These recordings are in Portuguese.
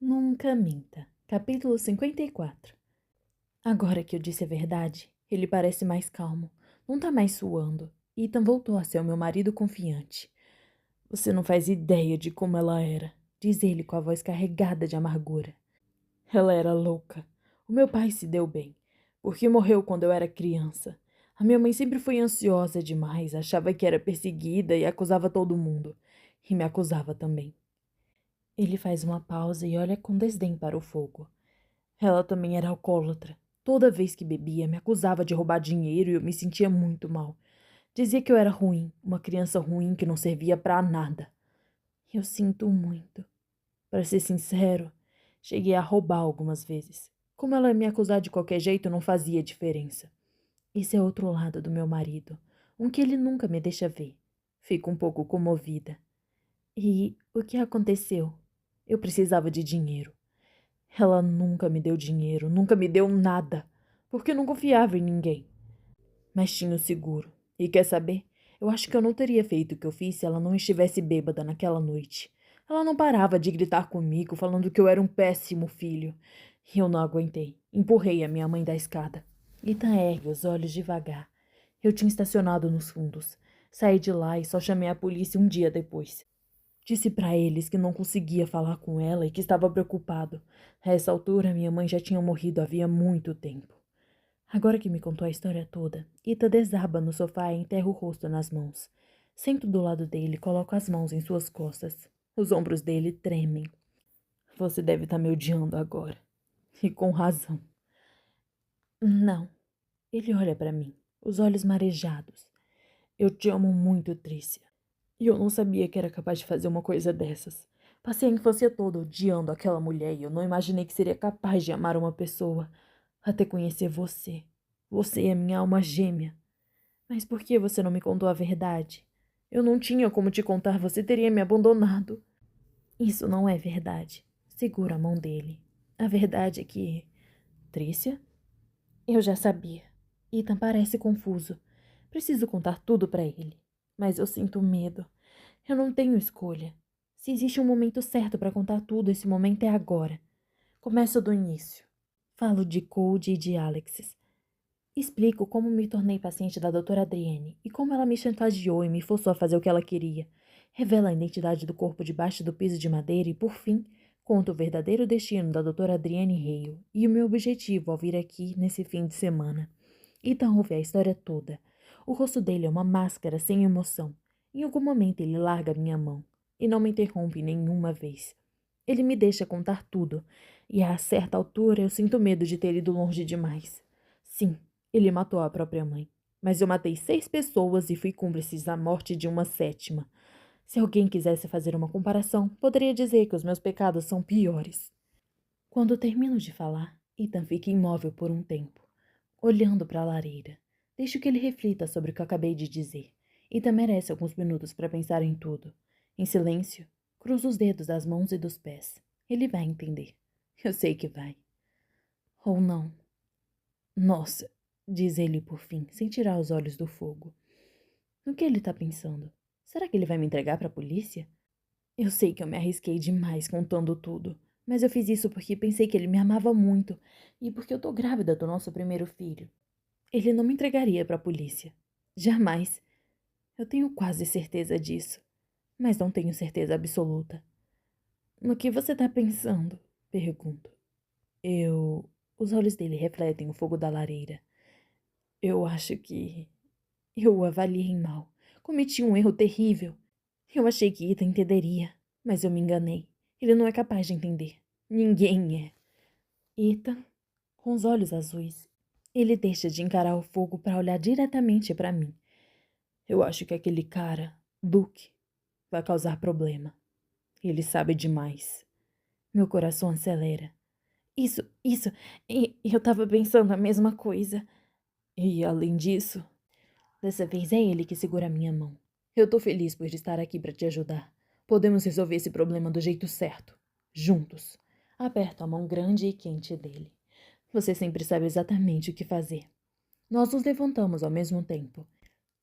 Nunca minta. Capítulo 54. Agora que eu disse a verdade, ele parece mais calmo. Não tá mais suando. Ethan voltou a ser o meu marido confiante. Você não faz ideia de como ela era, diz ele com a voz carregada de amargura. Ela era louca. O meu pai se deu bem, porque morreu quando eu era criança. A minha mãe sempre foi ansiosa demais, achava que era perseguida e acusava todo mundo. E me acusava também. Ele faz uma pausa e olha com desdém para o fogo. Ela também era alcoólatra. Toda vez que bebia, me acusava de roubar dinheiro e eu me sentia muito mal. Dizia que eu era ruim, uma criança ruim que não servia para nada. Eu sinto muito. Para ser sincero, cheguei a roubar algumas vezes. Como ela ia me acusar de qualquer jeito, não fazia diferença. Esse é outro lado do meu marido, um que ele nunca me deixa ver. Fico um pouco comovida. E o que aconteceu? Eu precisava de dinheiro. Ela nunca me deu dinheiro, nunca me deu nada, porque não confiava em ninguém. Mas tinha o seguro. E quer saber? Eu acho que eu não teria feito o que eu fiz se ela não estivesse bêbada naquela noite. Ela não parava de gritar comigo, falando que eu era um péssimo filho. E eu não aguentei. Empurrei a minha mãe da escada. Ethan ergue os olhos devagar. Eu tinha estacionado nos fundos. Saí de lá e só chamei a polícia um dia depois. Disse para eles que não conseguia falar com ela e que estava preocupado. A essa altura, minha mãe já tinha morrido havia muito tempo. Agora que me contou a história toda, Ita desaba no sofá e enterra o rosto nas mãos. Sento do lado dele e coloco as mãos em suas costas. Os ombros dele tremem. Você deve estar me odiando agora. E com razão. Não. Ele olha para mim, os olhos marejados. Eu te amo muito, Trícia. E eu não sabia que era capaz de fazer uma coisa dessas. Passei a infância toda odiando aquela mulher e eu não imaginei que seria capaz de amar uma pessoa até conhecer você. Você é minha alma gêmea. Mas por que você não me contou a verdade? Eu não tinha como te contar, você teria me abandonado. Isso não é verdade. Segura a mão dele. A verdade é que... Trícia? Eu já sabia. Ethan parece confuso. Preciso contar tudo para ele. Mas eu sinto medo. Eu não tenho escolha. Se existe um momento certo para contar tudo, esse momento é agora. Começo do início. Falo de Cody e de Alexis. Explico como me tornei paciente da doutora Adrienne e como ela me chantageou e me forçou a fazer o que ela queria. Revela a identidade do corpo debaixo do piso de madeira e, por fim, conto o verdadeiro destino da doutora Adrienne Hale e o meu objetivo ao vir aqui nesse fim de semana. Ethan ouve a história toda. O rosto dele é uma máscara sem emoção. Em algum momento ele larga minha mão e não me interrompe nenhuma vez. Ele me deixa contar tudo, e a certa altura eu sinto medo de ter ido longe demais. Sim, ele matou a própria mãe, mas eu matei 6 pessoas e fui cúmplice da morte de uma 7ª. Se alguém quisesse fazer uma comparação, poderia dizer que os meus pecados são piores. Quando termino de falar, Ethan fica imóvel por um tempo, olhando para a lareira. Deixo que ele reflita sobre o que eu acabei de dizer. Ethan merece alguns minutos para pensar em tudo. Em silêncio, cruzo os dedos das mãos e dos pés. Ele vai entender. Eu sei que vai. Ou não. Nossa, diz ele por fim, sem tirar os olhos do fogo. No que ele está pensando? Será que ele vai me entregar para a polícia? Eu sei que eu me arrisquei demais contando tudo, mas eu fiz isso porque pensei que ele me amava muito e porque eu tô grávida do nosso primeiro filho. Ele não me entregaria para a polícia. Jamais. Eu tenho quase certeza disso, mas não tenho certeza absoluta. No que você está pensando? Pergunto. Os olhos dele refletem o fogo da lareira. Eu acho que... Eu o avaliei mal. Cometi um erro terrível. Eu achei que Ethan entenderia, mas eu me enganei. Ele não é capaz de entender. Ninguém é. Ethan, com os olhos azuis, ele deixa de encarar o fogo para olhar diretamente para mim. Eu acho que aquele cara, Duke, vai causar problema. Ele sabe demais. Meu coração acelera. Isso, eu tava pensando a mesma coisa. E, além disso, dessa vez é ele que segura a minha mão. Eu tô feliz por estar aqui para te ajudar. Podemos resolver esse problema do jeito certo. Juntos. Aperto a mão grande e quente dele. Você sempre sabe exatamente o que fazer. Nós nos levantamos ao mesmo tempo.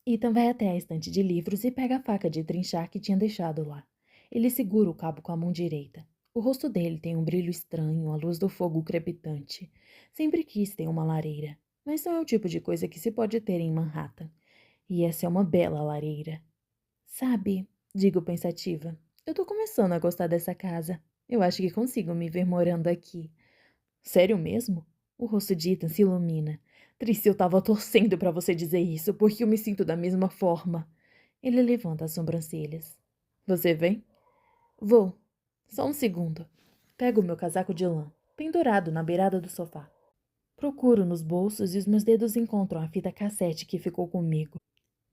Ethan vai até a estante de livros e pega a faca de trinchar que tinha deixado lá. Ele segura o cabo com a mão direita. O rosto dele tem um brilho estranho à luz do fogo crepitante. Sempre quis ter uma lareira, mas não é o tipo de coisa que se pode ter em Manhattan. E essa é uma bela lareira. Sabe, digo pensativa, eu tô começando a gostar dessa casa. Eu acho que consigo me ver morando aqui. Sério mesmo? O rosto de Ethan se ilumina. Tricia, eu tava torcendo pra você dizer isso, porque eu me sinto da mesma forma. Ele levanta as sobrancelhas. Você vem? Vou. Só um segundo. Pego meu casaco de lã, pendurado na beirada do sofá. Procuro nos bolsos e os meus dedos encontram a fita cassete que ficou comigo.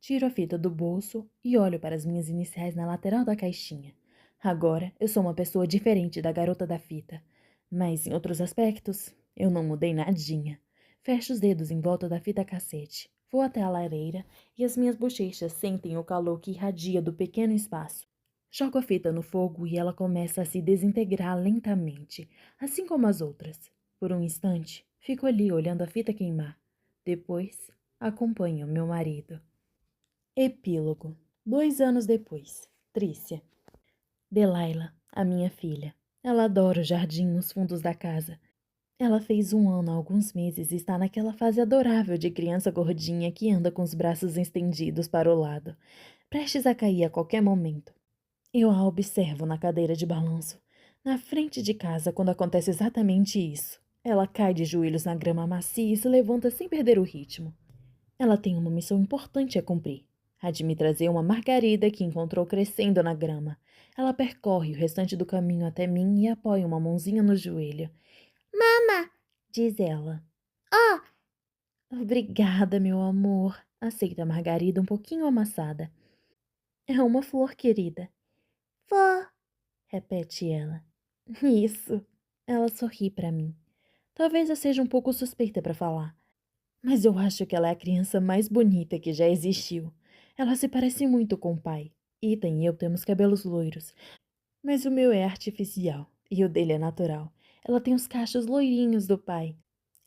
Tiro a fita do bolso e olho para as minhas iniciais na lateral da caixinha. Agora eu sou uma pessoa diferente da garota da fita. Mas em outros aspectos, eu não mudei nadinha. Fecho os dedos em volta da fita cassete. Vou até a lareira e as minhas bochechas sentem o calor que irradia do pequeno espaço. Jogo a fita no fogo e ela começa a se desintegrar lentamente, assim como as outras. Por um instante, fico ali olhando a fita queimar. Depois, acompanho meu marido. Epílogo. 2 anos depois. Trícia. Delilah, a minha filha. Ela adora o jardim nos fundos da casa. Ela fez 1 ano há alguns meses e está naquela fase adorável de criança gordinha que anda com os braços estendidos para o lado, prestes a cair a qualquer momento. Eu a observo na cadeira de balanço, na frente de casa, quando acontece exatamente isso. Ela cai de joelhos na grama macia e se levanta sem perder o ritmo. Ela tem uma missão importante a cumprir. A de me trazer uma margarida que encontrou crescendo na grama. Ela percorre o restante do caminho até mim e apoia uma mãozinha no joelho. Mama! Diz ela. Obrigada, meu amor. Aceita a margarida um pouquinho amassada. É uma flor, querida. Vó, repete ela. Isso. Ela sorri para mim. Talvez eu seja um pouco suspeita para falar, mas eu acho que ela é a criança mais bonita que já existiu. Ela se parece muito com o pai. Ethan e eu temos cabelos loiros, mas o meu é artificial e o dele é natural. Ela tem os cachos loirinhos do pai,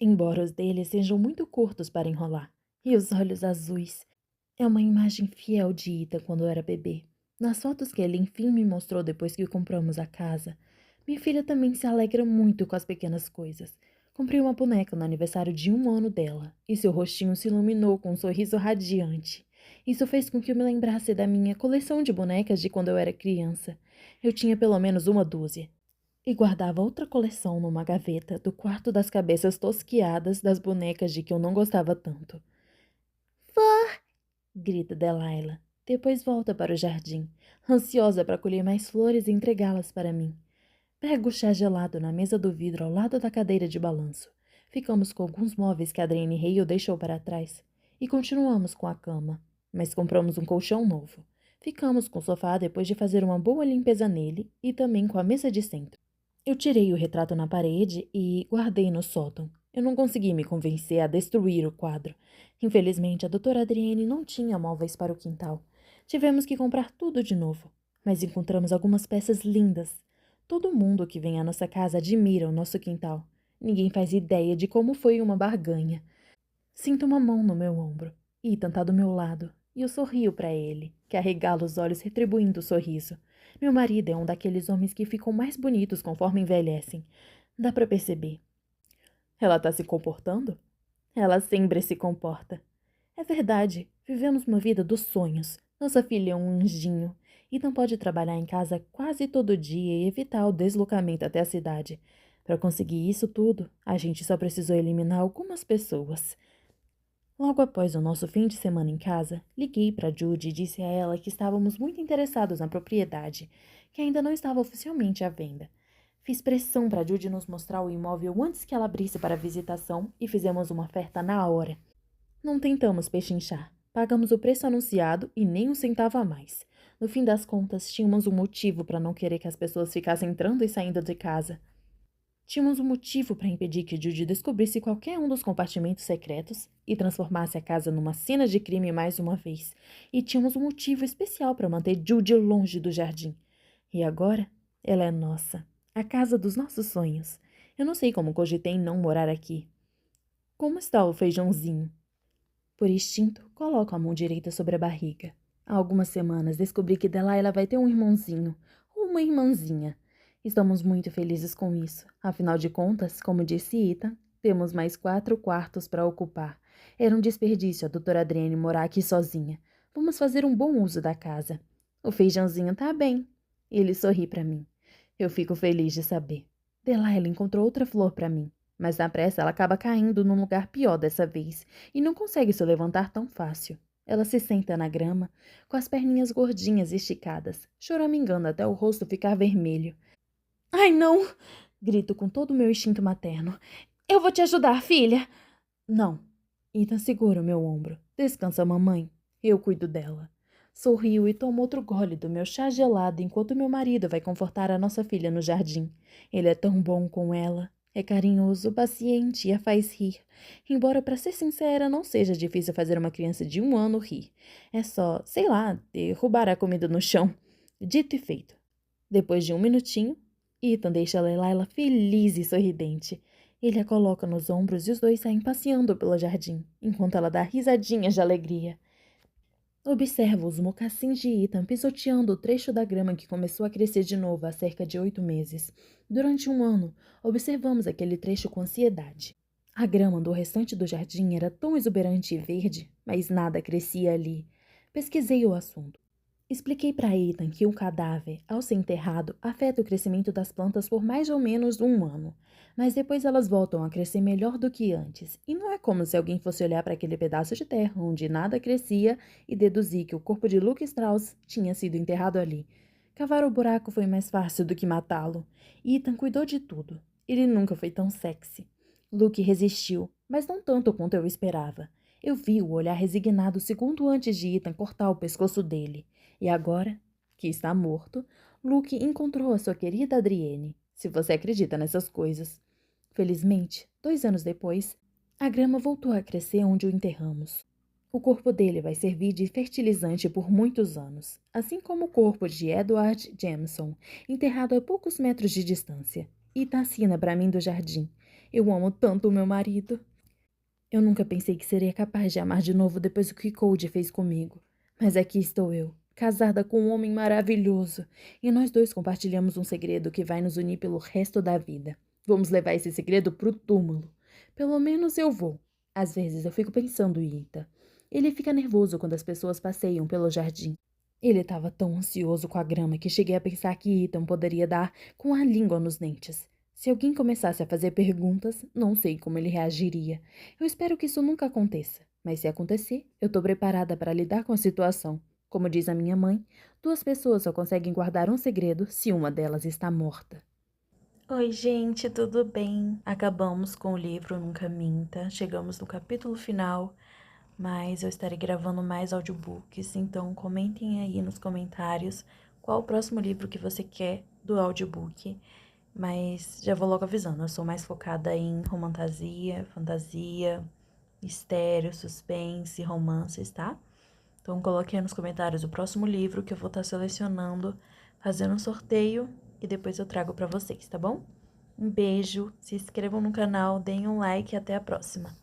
embora os dele sejam muito curtos para enrolar, e os olhos azuis. É uma imagem fiel de Ethan quando era bebê. Nas fotos que ele enfim me mostrou depois que compramos a casa, minha filha também se alegra muito com as pequenas coisas. Comprei uma boneca no aniversário de 1 ano dela, e seu rostinho se iluminou com um sorriso radiante. Isso fez com que eu me lembrasse da minha coleção de bonecas de quando eu era criança. Eu tinha pelo menos uma dúzia. E guardava outra coleção numa gaveta do quarto das cabeças tosquiadas das bonecas de que eu não gostava tanto. Vó! Grita Delilah. Depois volta para o jardim, ansiosa para colher mais flores e entregá-las para mim. Pego o chá gelado na mesa do vidro ao lado da cadeira de balanço. Ficamos com alguns móveis que Adrienne Hale deixou para trás. E continuamos com a cama. Mas compramos um colchão novo. Ficamos com o sofá depois de fazer uma boa limpeza nele e também com a mesa de centro. Eu tirei o retrato na parede e guardei no sótão. Eu não consegui me convencer a destruir o quadro. Infelizmente, a doutora Adrienne não tinha móveis para o quintal. Tivemos que comprar tudo de novo. Mas encontramos algumas peças lindas. Todo mundo que vem à nossa casa admira o nosso quintal. Ninguém faz ideia de como foi uma barganha. Sinto uma mão no meu ombro. Ethan tá do meu lado. E eu sorrio para ele, que arregala os olhos retribuindo o sorriso. Meu marido é um daqueles homens que ficam mais bonitos conforme envelhecem. Dá para perceber. Ela tá se comportando? Ela sempre se comporta. É verdade, vivemos uma vida dos sonhos. Nossa filha é um anjinho. Ethan pode trabalhar em casa quase todo dia e evitar o deslocamento até a cidade. Para conseguir isso tudo, a gente só precisou eliminar algumas pessoas. Logo após o nosso fim de semana em casa, liguei para Judy e disse a ela que estávamos muito interessados na propriedade, que ainda não estava oficialmente à venda. Fiz pressão para Judy nos mostrar o imóvel antes que ela abrisse para visitação e fizemos uma oferta na hora. Não tentamos pechinchar. Pagamos o preço anunciado e nem um centavo a mais. No fim das contas, tínhamos um motivo para não querer que as pessoas ficassem entrando e saindo de casa. Tínhamos um motivo para impedir que Judy descobrisse qualquer um dos compartimentos secretos e transformasse a casa numa cena de crime mais uma vez. E tínhamos um motivo especial para manter Judy longe do jardim. E agora, ela é nossa. A casa dos nossos sonhos. Eu não sei como cogitei em não morar aqui. Como está o feijãozinho? Por instinto, coloco a mão direita sobre a barriga. Há algumas semanas descobri que Delilah vai ter um irmãozinho, ou uma irmãzinha. Estamos muito felizes com isso. Afinal de contas, como disse Ethan, temos mais 4 quartos para ocupar. Era um desperdício a doutora Adrienne morar aqui sozinha. Vamos fazer um bom uso da casa. O feijãozinho tá bem. Ele sorri para mim. Eu fico feliz de saber. Delilah encontrou outra flor para mim, mas na pressa ela acaba caindo num lugar pior dessa vez e não consegue se levantar tão fácil. Ela se senta na grama, com as perninhas gordinhas esticadas, choramingando até o rosto ficar vermelho. Ai, não! Grito com todo o meu instinto materno. Eu vou te ajudar, filha! Não. Ethan segura o meu ombro. Descansa, mamãe. Eu cuido dela. Sorriu e toma outro gole do meu chá gelado enquanto meu marido vai confortar a nossa filha no jardim. Ele é tão bom com ela. É carinhoso, paciente e a faz rir. Embora, para ser sincera, não seja difícil fazer uma criança de 1 ano rir. É só, sei lá, derrubar a comida no chão. Dito e feito. Depois de 1 minutinho, Ethan deixa Delilah feliz e sorridente. Ele a coloca nos ombros e os dois saem passeando pelo jardim, enquanto ela dá risadinhas de alegria. Observo os mocassins de Ethan pisoteando o trecho da grama que começou a crescer de novo há cerca de 8 meses. Durante 1 ano, observamos aquele trecho com ansiedade. A grama do restante do jardim era tão exuberante e verde, mas nada crescia ali. Pesquisei o assunto. Expliquei para Ethan que um cadáver, ao ser enterrado, afeta o crescimento das plantas por mais ou menos 1 ano, mas depois elas voltam a crescer melhor do que antes, e não é como se alguém fosse olhar para aquele pedaço de terra onde nada crescia e deduzir que o corpo de Luke Strauss tinha sido enterrado ali. Cavar o buraco foi mais fácil do que matá-lo. Ethan cuidou de tudo. Ele nunca foi tão sexy. Luke resistiu, mas não tanto quanto eu esperava. Eu vi o olhar resignado segundo antes de Ethan cortar o pescoço dele. E agora, que está morto, Luke encontrou a sua querida Adrienne, se você acredita nessas coisas. Felizmente, 2 anos depois, a grama voltou a crescer onde o enterramos. O corpo dele vai servir de fertilizante por muitos anos, assim como o corpo de Edward Jameson, enterrado a poucos metros de distância. E assina para mim do jardim. Eu amo tanto o meu marido. Eu nunca pensei que seria capaz de amar de novo depois do que Cody fez comigo. Mas aqui estou eu, casada com um homem maravilhoso, e nós dois compartilhamos um segredo que vai nos unir pelo resto da vida. Vamos levar esse segredo pro túmulo. Pelo menos eu vou. Às vezes eu fico pensando em Ita. Ele fica nervoso quando as pessoas passeiam pelo jardim. Ele estava tão ansioso com a grama que cheguei a pensar que Ethan poderia dar com a língua nos dentes. Se alguém começasse a fazer perguntas, não sei como ele reagiria. Eu espero que isso nunca aconteça, mas se acontecer, eu estou preparada para lidar com a situação. Como diz a minha mãe, 2 pessoas só conseguem guardar um segredo se uma delas está morta. Oi, gente, tudo bem? Acabamos com o livro Nunca Minta, chegamos no capítulo final, mas eu estarei gravando mais audiobooks, então comentem aí nos comentários qual o próximo livro que você quer do audiobook. Mas já vou logo avisando, eu sou mais focada em romantasia, fantasia, mistério, suspense, romances, tá? Então coloque aí nos comentários o próximo livro que eu vou estar selecionando, fazendo um sorteio e depois eu trago pra vocês, tá bom? Um beijo, se inscrevam no canal, deem um like e até a próxima.